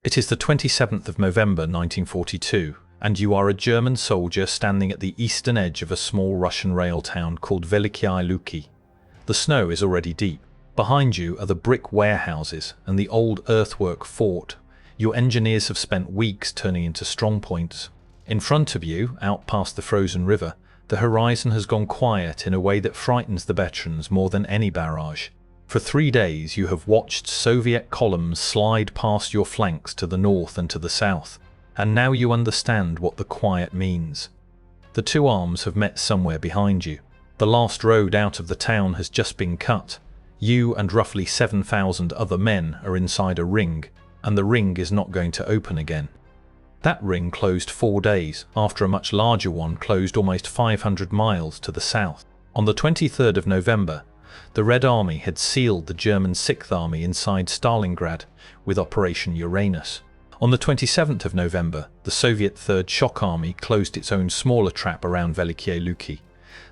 It is the 27th of November 1942, and you are a German soldier standing at the eastern edge of a small Russian rail town called Velikiye Luki. The snow is already deep. Behind you are the brick warehouses and the old earthwork fort your engineers have spent weeks turning into strongpoints. In front of you, out past the frozen river, the horizon has gone quiet in a way that frightens the veterans more than any barrage. For 3 days you have watched Soviet columns slide past your flanks to the north and to the south, and now you understand what the quiet means. The two arms have met somewhere behind you. The last road out of the town has just been cut. You and roughly 7,000 other men are inside a ring, and the ring is not going to open again. That ring closed 4 days after a much larger one closed almost 500 miles to the south. On the 23rd of November, the Red Army had sealed the German 6th Army inside Stalingrad with Operation Uranus. On the 27th of November, the Soviet 3rd Shock Army closed its own smaller trap around Velikiye Luki.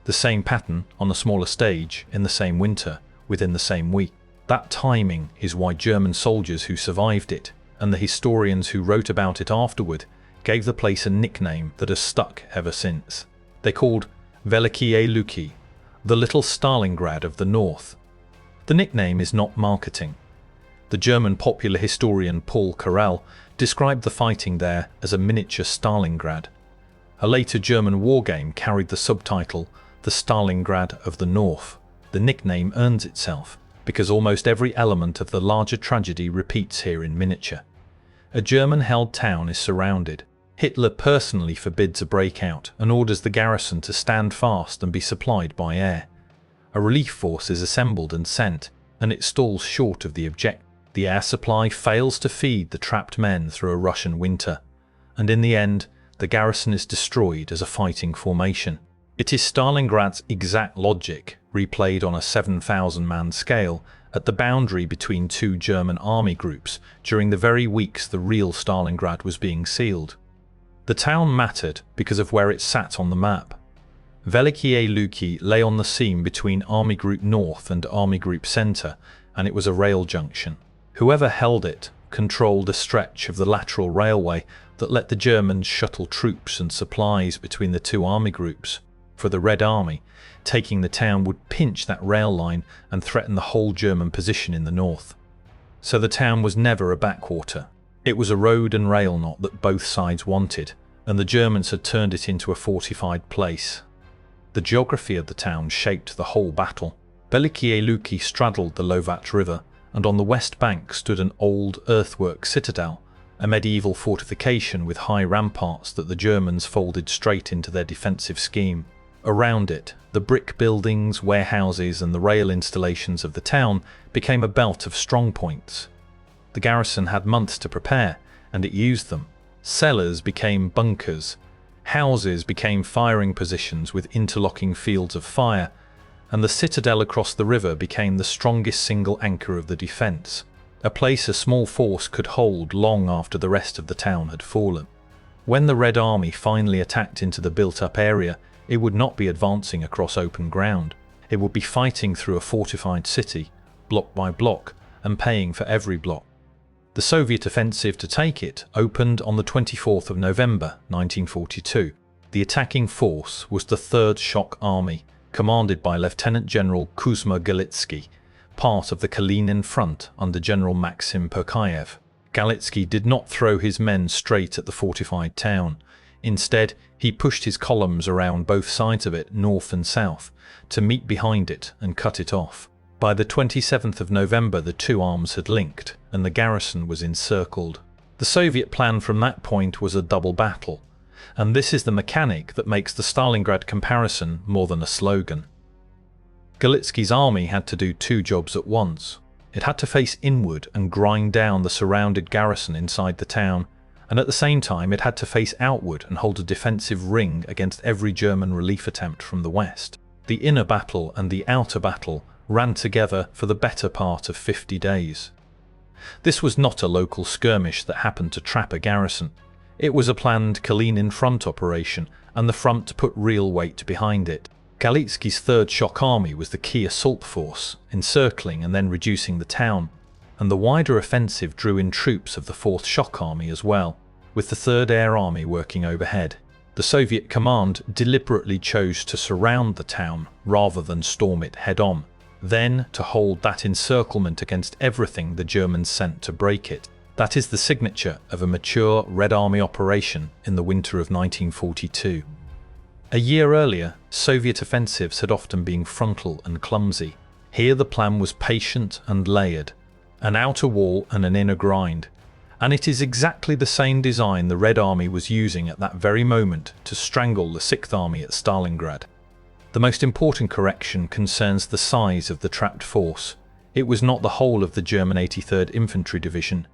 The same pattern, on a smaller stage, in the same winter, within the same week. That timing is why German soldiers who survived it, and the historians who wrote about it afterward, gave the place a nickname that has stuck ever since. They called Velikiye Luki the Little Stalingrad of the North. The nickname is not marketing. The German popular historian Paul Karel described the fighting there as a miniature Stalingrad. A later German war game carried the subtitle The Stalingrad of the North. The nickname earns itself because almost every element of the larger tragedy repeats here in miniature. A German-held town is surrounded. Hitler personally forbids a breakout and orders the garrison to stand fast and be supplied by air. A relief force is assembled and sent, and it stalls short of the objective. The air supply fails to feed the trapped men through a Russian winter, and in the end, the garrison is destroyed as a fighting formation. It is Stalingrad's exact logic, replayed on a 7,000-man scale, at the boundary between two German army groups during the very weeks the real Stalingrad was being sealed. The town mattered because of where it sat on the map. Velikiye Luki lay on the seam between Army Group North and Army Group Centre, and it was a rail junction. Whoever held it controlled a stretch of the lateral railway that let the Germans shuttle troops and supplies between the two army groups. For the Red Army, taking the town would pinch that rail line and threaten the whole German position in the north. So the town was never a backwater. It was a road and rail knot that both sides wanted, and the Germans had turned it into a fortified place. The geography of the town shaped the whole battle. Velikiye Luki straddled the Lovat River, and on the west bank stood an old earthwork citadel, a medieval fortification with high ramparts that the Germans folded straight into their defensive scheme. Around it, the brick buildings, warehouses and the rail installations of the town became a belt of strongpoints. The garrison had months to prepare, and it used them. Cellars became bunkers, houses became firing positions with interlocking fields of fire, and the citadel across the river became the strongest single anchor of the defence, a place a small force could hold long after the rest of the town had fallen. When the Red Army finally attacked into the built-up area, it would not be advancing across open ground. It would be fighting through a fortified city, block by block, and paying for every block. The Soviet offensive to take it opened on the 24th of November 1942. The attacking force was the 3rd Shock Army, commanded by Lieutenant General Kuzma Galitsky, part of the Kalinin Front under General Maxim Perkayev. Galitsky did not throw his men straight at the fortified town. Instead, he pushed his columns around both sides of it, north and south, to meet behind it and cut it off. By the 27th of November, the two arms had linked, and the garrison was encircled. The Soviet plan from that point was a double battle, and this is the mechanic that makes the Stalingrad comparison more than a slogan. Galitsky's army had to do two jobs at once. It had to face inward and grind down the surrounded garrison inside the town, and at the same time it had to face outward and hold a defensive ring against every German relief attempt from the west. The inner battle and the outer battle ran together for the better part of 50 days. This was not a local skirmish that happened to trap a garrison. It was a planned Kalinin front operation, and the front put real weight behind it. Galitsky's 3rd Shock Army was the key assault force, encircling and then reducing the town, and the wider offensive drew in troops of the 4th Shock Army as well, with the 3rd Air Army working overhead. The Soviet command deliberately chose to surround the town rather than storm it head-on, then to hold that encirclement against everything the Germans sent to break it. That is the signature of a mature Red Army operation in the winter of 1942. A year earlier, Soviet offensives had often been frontal and clumsy. Here the plan was patient and layered, an outer wall and an inner grind, and it is exactly the same design the Red Army was using at that very moment to strangle the 6th Army at Stalingrad. The most important correction concerns the size of the trapped force. It was not the whole of the German 83rd Infantry Division.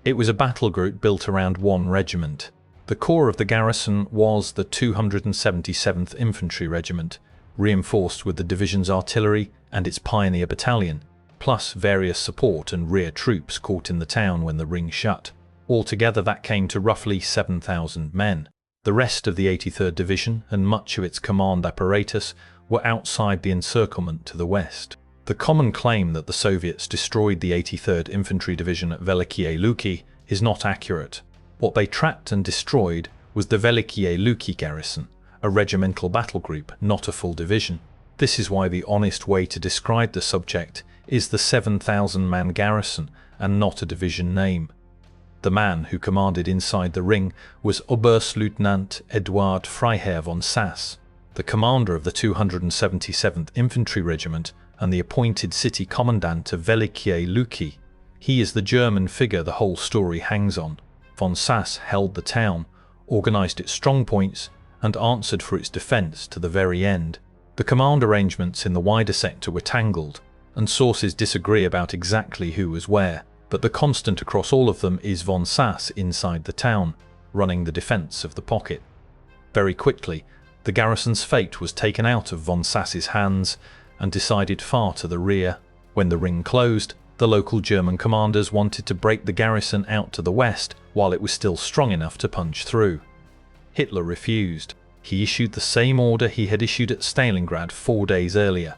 It was a battle group built around one regiment. The core of the garrison was the 277th Infantry Regiment, reinforced with the division's artillery and its pioneer battalion, plus various support and rear troops caught in the town when the ring shut. Altogether that came to roughly 7,000 men. The rest of the 83rd Division and much of its command apparatus were outside the encirclement to the west. The common claim that the Soviets destroyed the 83rd Infantry Division at Velikiye Luki is not accurate. What they trapped and destroyed was the Velikiye Luki garrison, a regimental battle group, not a full division. This is why the honest way to describe the subject is the 7,000-man garrison and not a division name. The man who commanded inside the ring was Oberstleutnant von Sass, the commander of the 277th Infantry Regiment and the appointed city commandant of Velikiye Luki. He is the German figure the whole story hangs on. Von Sass held the town, organised its strong points, and answered for its defence to the very end. The command arrangements in the wider sector were tangled, and sources disagree about exactly who was where, but the constant across all of them is von Sass inside the town, running the defence of the pocket. Very quickly, the garrison's fate was taken out of von Sass's hands and decided far to the rear. When the ring closed, the local German commanders wanted to break the garrison out to the west while it was still strong enough to punch through. Hitler refused. He issued the same order he had issued at Stalingrad 4 days earlier.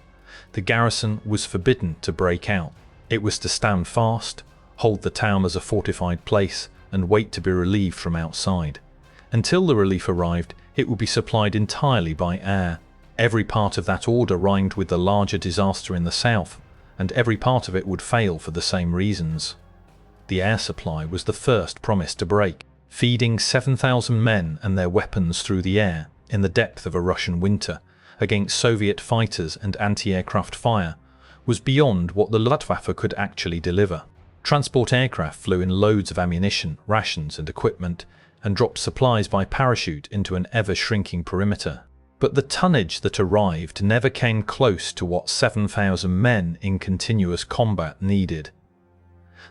The garrison was forbidden to break out. It was to stand fast, hold the town as a fortified place, and wait to be relieved from outside. Until the relief arrived, it would be supplied entirely by air. Every part of that order rhymed with the larger disaster in the south, and every part of it would fail for the same reasons. The air supply was the first promised to break. Feeding 7,000 men and their weapons through the air in the depth of a Russian winter against Soviet fighters and anti-aircraft fire was beyond what the Luftwaffe could actually deliver. Transport aircraft flew in loads of ammunition, rations and equipment and dropped supplies by parachute into an ever-shrinking perimeter. But the tonnage that arrived never came close to what 7,000 men in continuous combat needed.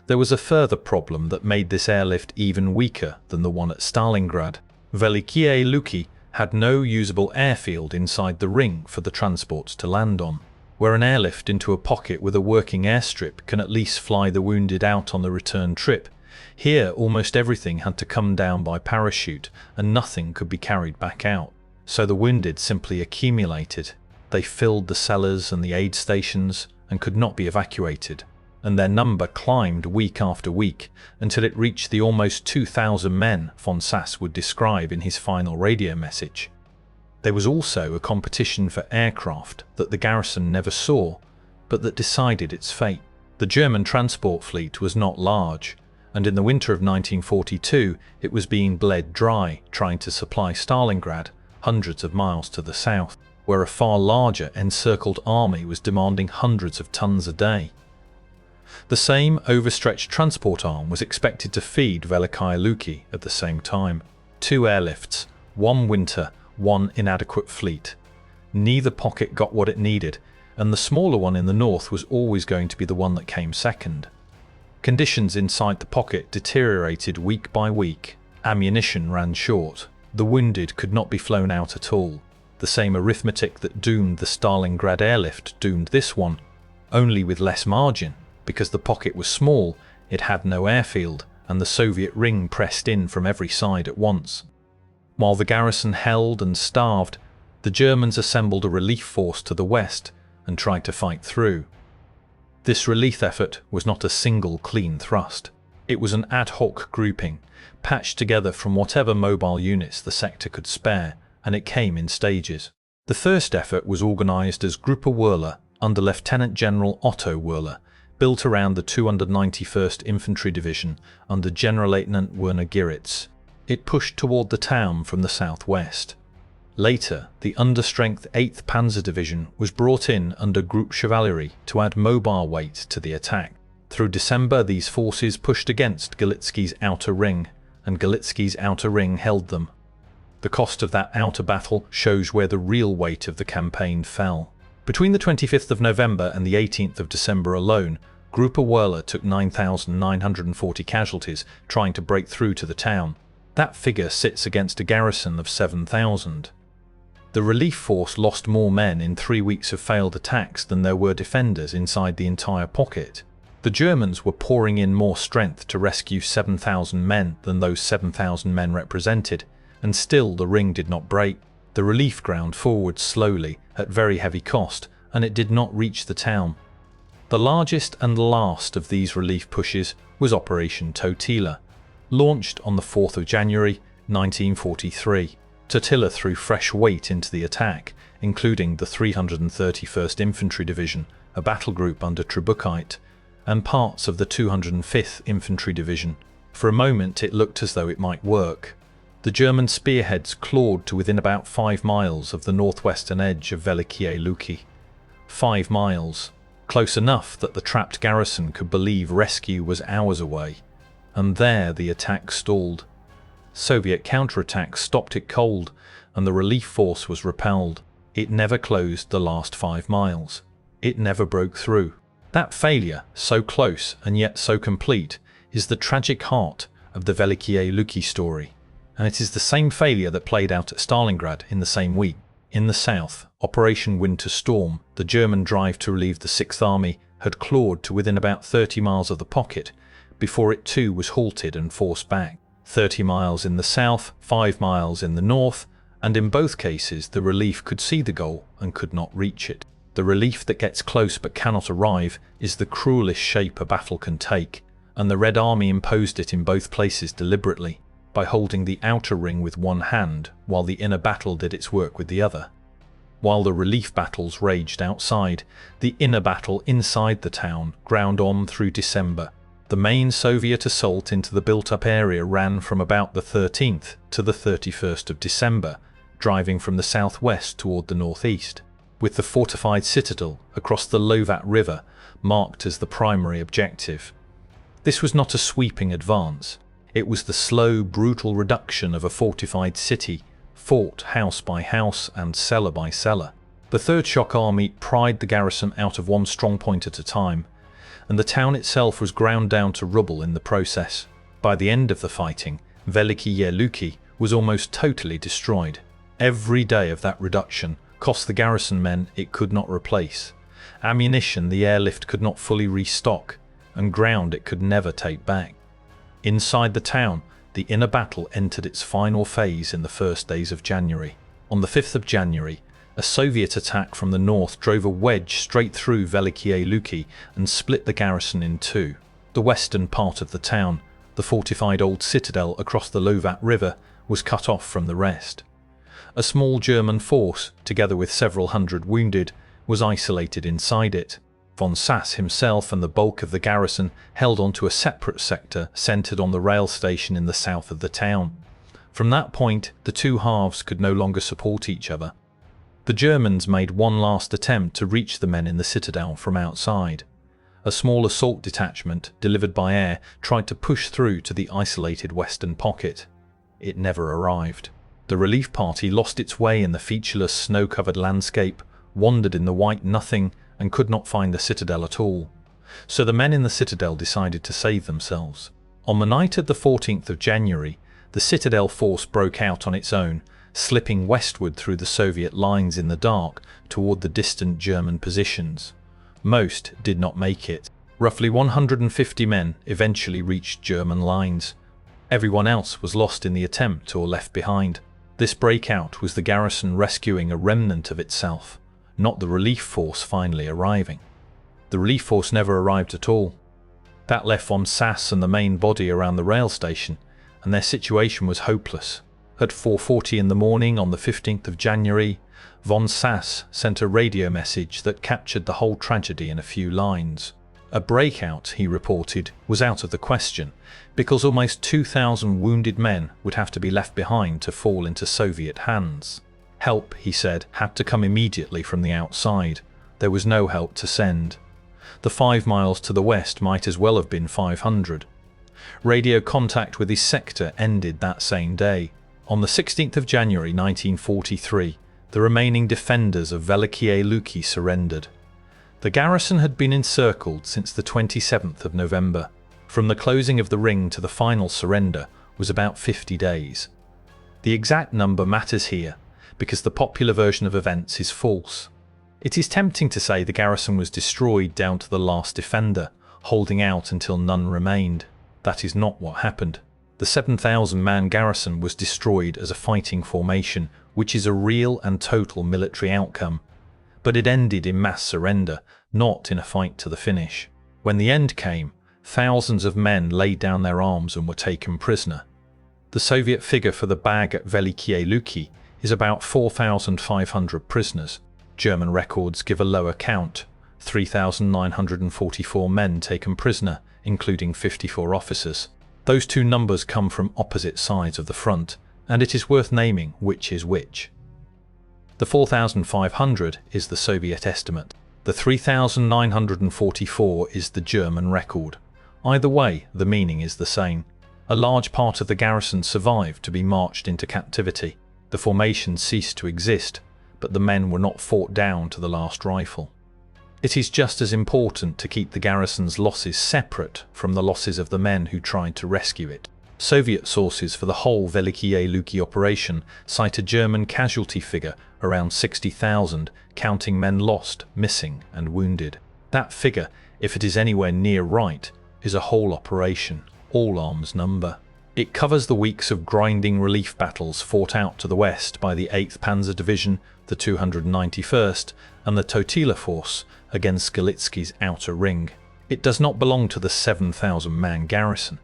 There was a further problem that made this airlift even weaker than the one at Stalingrad. Velikiye Luki had no usable airfield inside the ring for the transports to land on. Where an airlift into a pocket with a working airstrip can at least fly the wounded out on the return trip, here almost everything had to come down by parachute and nothing could be carried back out. So the wounded simply accumulated. They filled the cellars and the aid stations and could not be evacuated, and their number climbed week after week until it reached the almost 2,000 men von Sass would describe in his final radio message. There was also a competition for aircraft that the garrison never saw, but that decided its fate. The German transport fleet was not large, and in the winter of 1942 it was being bled dry trying to supply Stalingrad, hundreds of miles to the south, where a far larger encircled army was demanding hundreds of tons a day. The same overstretched transport arm was expected to feed Velikiye Luki at the same time. 2 airlifts, 1 winter, 1 inadequate fleet. Neither pocket got what it needed, and the smaller one in the north was always going to be the one that came second. Conditions inside the pocket deteriorated week by week. Ammunition ran short. The wounded could not be flown out at all. The same arithmetic that doomed the Stalingrad airlift doomed this one, only with less margin. Because the pocket was small, it had no airfield, and the Soviet ring pressed in from every side at once. While the garrison held and starved, the Germans assembled a relief force to the west and tried to fight through. This relief effort was not a single clean thrust. It was an ad hoc grouping, patched together from whatever mobile units the sector could spare, and it came in stages. The first effort was organised as Gruppe Wöhler under Lieutenant General Otto Wöhler, built around the 291st Infantry Division under Generalleutnant Werner Giritz. It pushed toward the town from the southwest. Later, the understrength 8th Panzer Division was brought in under Group Chevalerie to add mobile weight to the attack. Through December, these forces pushed against Galitzki's outer ring, and Galitzki's outer ring held them. The cost of that outer battle shows where the real weight of the campaign fell. Between the 25th of November and the 18th of December alone, Gruppe Wöhler took 9,940 casualties trying to break through to the town. That figure sits against a garrison of 7,000. The relief force lost more men in 3 weeks of failed attacks than there were defenders inside the entire pocket. The Germans were pouring in more strength to rescue 7,000 men than those 7,000 men represented, and still the ring did not break. The relief ground forward slowly at very heavy cost, and it did not reach the town. The largest and last of these relief pushes was Operation Totila, launched on the 4th of January 1943. Totila threw fresh weight into the attack, including the 331st Infantry Division, a battle group under Trubukite, and parts of the 205th Infantry Division. For a moment it looked as though it might work. The German spearheads clawed to within about 5 miles of the northwestern edge of Velikiye Luki. 5 miles. Close enough that the trapped garrison could believe rescue was hours away. And there the attack stalled. Soviet counterattack stopped it cold, and the relief force was repelled. It never closed the last 5 miles. It never broke through. That failure, so close and yet so complete, is the tragic heart of the Velikiye Luki story. And it is the same failure that played out at Stalingrad in the same week. In the south, Operation Winter Storm, the German drive to relieve the 6th Army, had clawed to within about 30 miles of the pocket, before it too was halted and forced back. 30 miles in the south, 5 miles in the north, and in both cases the relief could see the goal and could not reach it. The relief that gets close but cannot arrive is the cruelest shape a battle can take, and the Red Army imposed it in both places deliberately, by holding the outer ring with one hand while the inner battle did its work with the other. While the relief battles raged outside, the inner battle inside the town ground on through December. The main Soviet assault into the built-up area ran from about the 13th to the 31st of December, driving from the southwest toward the northeast, with the fortified citadel across the Lovat River marked as the primary objective. This was not a sweeping advance. It was the slow, brutal reduction of a fortified city, fought house by house and cellar by cellar. The 3rd Shock Army pried the garrison out of one strong point at a time, and the town itself was ground down to rubble in the process. By the end of the fighting, Velikiye Luki was almost totally destroyed. Every day of that reduction cost the garrison men it could not replace, ammunition the airlift could not fully restock, and ground it could never take back. Inside the town, the inner battle entered its final phase in the first days of January. On the 5th of January, a Soviet attack from the north drove a wedge straight through Velikiye Luki and split the garrison in two. The western part of the town, the fortified old citadel across the Lovat River, was cut off from the rest. A small German force, together with several hundred wounded, was isolated inside it. Von Sass himself and the bulk of the garrison held onto a separate sector centered on the rail station in the south of the town. From that point, the two halves could no longer support each other. The Germans made one last attempt to reach the men in the citadel from outside. A small assault detachment, delivered by air, tried to push through to the isolated western pocket. It never arrived. The relief party lost its way in the featureless snow-covered landscape, wandered in the white nothing, and could not find the citadel at all. So the men in the citadel decided to save themselves. On the night of the 14th of January, the citadel force broke out on its own, slipping westward through the Soviet lines in the dark toward the distant German positions. Most did not make it. Roughly 150 men eventually reached German lines. Everyone else was lost in the attempt or left behind. This breakout was the garrison rescuing a remnant of itself, not the relief force finally arriving. The relief force never arrived at all. That left von Sass and the main body around the rail station, and their situation was hopeless. At 4:40 in the morning on the 15th of January, von Sass sent a radio message that captured the whole tragedy in a few lines. A breakout, he reported, was out of the question, because almost 2,000 wounded men would have to be left behind to fall into Soviet hands. Help, he said, had to come immediately from the outside. There was no help to send. The 5 miles to the west might as well have been 500. Radio contact with his sector ended that same day. On the 16th of January 1943, the remaining defenders of Velikiye Luki surrendered. The garrison had been encircled since the 27th of November. From the closing of the ring to the final surrender was about 50 days. The exact number matters here, because the popular version of events is false. It is tempting to say the garrison was destroyed down to the last defender, holding out until none remained. That is not what happened. The 7,000-man garrison was destroyed as a fighting formation, which is a real and total military outcome. But it ended in mass surrender, not in a fight to the finish. When the end came, thousands of men laid down their arms and were taken prisoner. The Soviet figure for the bag at Velikiye Luki is about 4,500 prisoners. German records give a lower count, 3,944 men taken prisoner, including 54 officers. Those two numbers come from opposite sides of the front, and it is worth naming which is which. The 4,500 is the Soviet estimate. The 3,944 is the German record. Either way, the meaning is the same. A large part of the garrison survived to be marched into captivity. The formation ceased to exist, but the men were not fought down to the last rifle. It is just as important to keep the garrison's losses separate from the losses of the men who tried to rescue it. Soviet sources for the whole Velikiye Luki operation cite a German casualty figure around 60,000, counting men lost, missing and wounded. That figure, if it is anywhere near right, is a whole operation, all arms number. It covers the weeks of grinding relief battles fought out to the west by the 8th Panzer Division, the 291st and the Totila Force against Galitsky's outer ring. It does not belong to the 7,000-man garrison.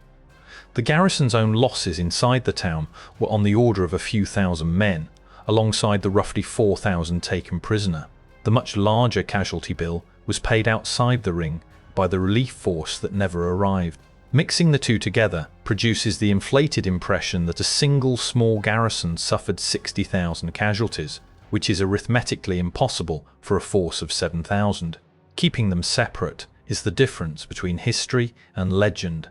The garrison's own losses inside the town were on the order of a few thousand men, alongside the roughly 4,000 taken prisoner. The much larger casualty bill was paid outside the ring by the relief force that never arrived. Mixing the two together produces the inflated impression that a single small garrison suffered 60,000 casualties, which is arithmetically impossible for a force of 7,000. Keeping them separate is the difference between history and legend.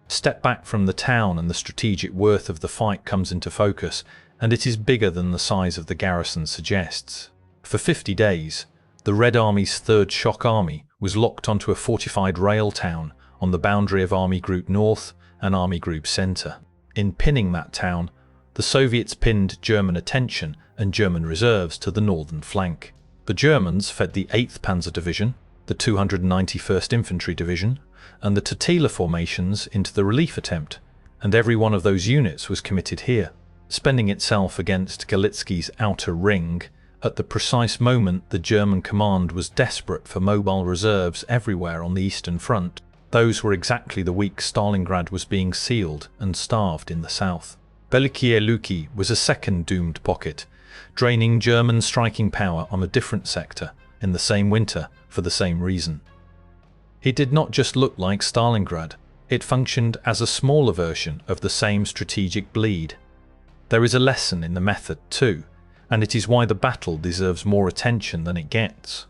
Step back from the town and the strategic worth of the fight comes into focus, and it is bigger than the size of the garrison suggests. For 50 days, the Red Army's 3rd Shock Army was locked onto a fortified rail town on the boundary of Army Group North and Army Group Center. In pinning that town, the Soviets pinned German attention and German reserves to the northern flank. The Germans fed the 8th Panzer Division, the 291st Infantry Division, and the Totila formations into the relief attempt, and every one of those units was committed here, spending itself against Galitsky's outer ring at the precise moment the German command was desperate for mobile reserves everywhere on the Eastern Front. Those were exactly the weeks Stalingrad was being sealed and starved in the south. Velikiye Luki was a second doomed pocket, draining German striking power on a different sector in the same winter for the same reason. It did not just look like Stalingrad, it functioned as a smaller version of the same strategic bleed. There is a lesson in the method too, and it is why the battle deserves more attention than it gets.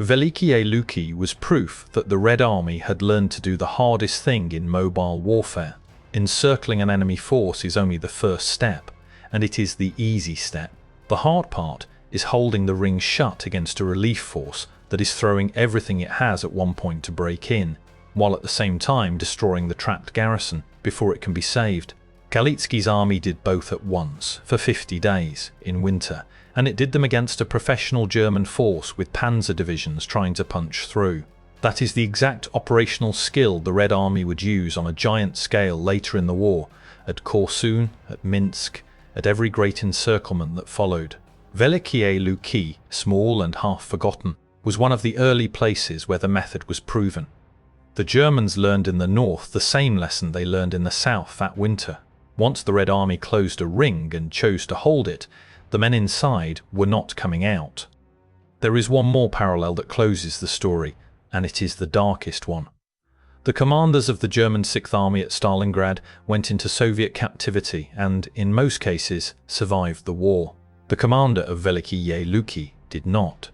Velikiye Luki was proof that the Red Army had learned to do the hardest thing in mobile warfare. Encircling an enemy force is only the first step, and it is the easy step. The hard part is holding the ring shut against a relief force that is throwing everything it has at one point to break in, while at the same time destroying the trapped garrison before it can be saved. Galitsky's army did both at once, for 50 days, in winter, and it did them against a professional German force with panzer divisions trying to punch through. That is the exact operational skill the Red Army would use on a giant scale later in the war, at Korsun, at Minsk, at every great encirclement that followed. Velikiye Luki, small and half forgotten, was one of the early places where the method was proven. The Germans learned in the north the same lesson they learned in the south that winter. Once the Red Army closed a ring and chose to hold it, the men inside were not coming out. There is one more parallel that closes the story, and it is the darkest one. The commanders of the German Sixth Army at Stalingrad went into Soviet captivity and, in most cases, survived the war. The commander of Velikiye Luki did not.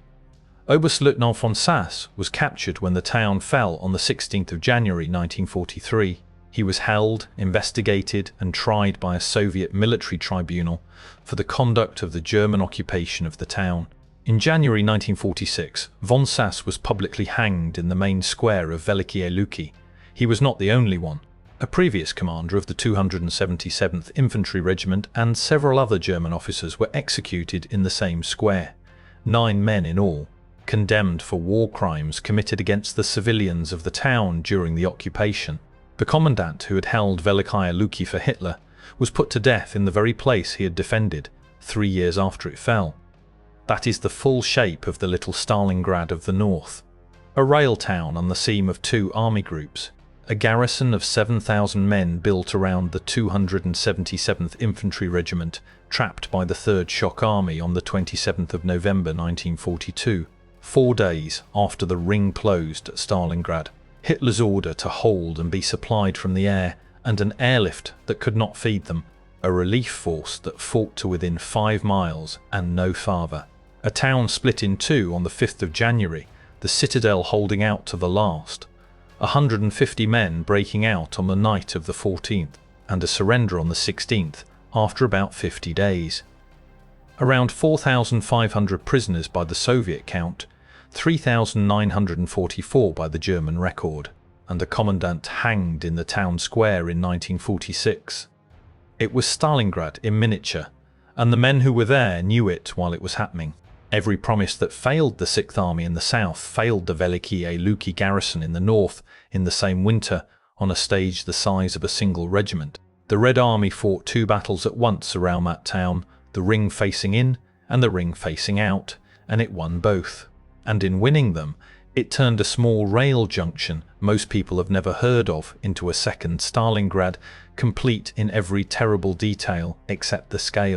Oberstleutnant von Sass was captured when the town fell on the 16th of January 1943. He was held, investigated and tried by a Soviet military tribunal for the conduct of the German occupation of the town. In January 1946, von Sass was publicly hanged in the main square of Velikiye Luki. He was not the only one. A previous commander of the 277th Infantry Regiment and several other German officers were executed in the same square. 9 men in all, condemned for war crimes committed against the civilians of the town during the occupation. The commandant who had held Velikiye Luki for Hitler was put to death in the very place he had defended 3 years after it fell. That is the full shape of the little Stalingrad of the north. A rail town on the seam of 2 army groups. A garrison of 7,000 men built around the 277th Infantry Regiment, trapped by the 3rd Shock Army on the 27th of November 1942, 4 days after the ring closed at Stalingrad. Hitler's order to hold and be supplied from the air, and an airlift that could not feed them, a relief force that fought to within 5 miles and no farther. A town split in 2 on the 5th of January, the citadel holding out to the last. 150 men breaking out on the night of the 14th, and a surrender on the 16th after about 50 days. Around 4,500 prisoners by the Soviet count, 3,944 by the German record, and the commandant hanged in the town square in 1946. It was Stalingrad in miniature, and the men who were there knew it while it was happening. Every promise that failed the Sixth Army in the south failed the Velikiye Luki garrison in the north in the same winter on a stage the size of a single regiment. The Red Army fought 2 battles at once around that town, the ring facing in and the ring facing out, and it won both. And in winning them, it turned a small rail junction most people have never heard of into a second Stalingrad, complete in every terrible detail except the scale.